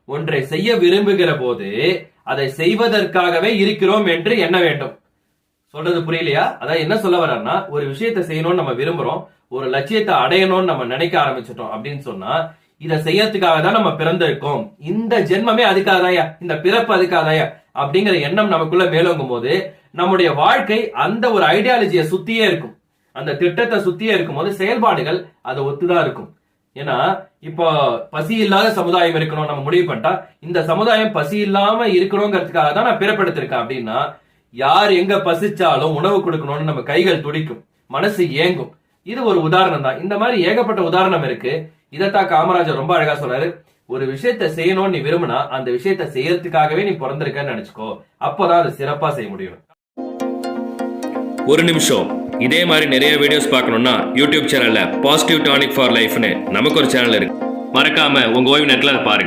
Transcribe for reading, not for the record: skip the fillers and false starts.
ஒன்றை செய்ய விரும்புகிற போது அதை செய்வதற்காகவே இருக்கிறோம் என்று எண்ண வேண்டும். சொல்றது புரியலையா? அதாவது என்ன சொல்ல வர்றாருன்னா, ஒரு விஷயத்தை செய்யணும்னு நம்ம விரும்புறோம், ஒரு லட்சியத்தை அடையணும்னு நம்ம நினைக்க ஆரம்பிச்சிட்டோம் அப்படின்னு சொன்னா, இதை செய்யறதுக்காக தான் நம்ம பிறந்திருக்கோம், இந்த ஜென்மமே அதுக்காகதாயா, இந்த பிறப்பு அதுக்காகதாயா அப்படிங்கிற எண்ணம் நமக்குள்ள மேலோங்கும் போது நம்முடைய வாழ்க்கை அந்த ஒரு ஐடியாலஜியை சுத்தியே இருக்கும், அந்த திட்டத்தை சுத்தியே இருக்கும் போது செயல்பாடுகள் அதை ஒத்துதான் இருக்கும். ஏன்னா இப்போ பசி இல்லாத சமுதாயம் இருக்கணும் நம்ம முடிவு பண்ணிட்டா, இந்த சமுதாயம் பசி இல்லாம இருக்கணுங்கிறதுக்காக தான் நான் பிறப்பெடுத்திருக்கேன் அப்படின்னா, யார் எங்க பசிச்சாலும் உணவு கொடுக்கணும்னு நம்ம கைகள் துடிக்கும், மனசு ஏங்கும். இது ஒரு உதாரணம் தான். இந்த மாதிரி ஏகப்பட்ட உதாரணம் இருக்கு. இதத்தான் காமராஜர் ரொம்ப அழகா சொல்றாரு, ஒரு விஷயத்தை செய்யணும்னு நீ விரும்பினா அந்த விஷயத்தை செய்யறதுக்காகவே நீ பிறந்திருக்கன்னு நினைச்சுக்கோ, அப்பதான் அது சிறப்பா செய்ய முடியும். ஒரு நிமிஷம். இதே மாதிரி நிறைய வீடியோஸ் பார்க்கணும்னா யூடியூப் சேனல்ல பாசிட்டிவ் டானிக் ஃபார் லைஃப்னு நமக்கு ஒரு சேனல் இருக்கு. மறக்காம உங்க ஓய்வு நேரத்துல பாருங்க.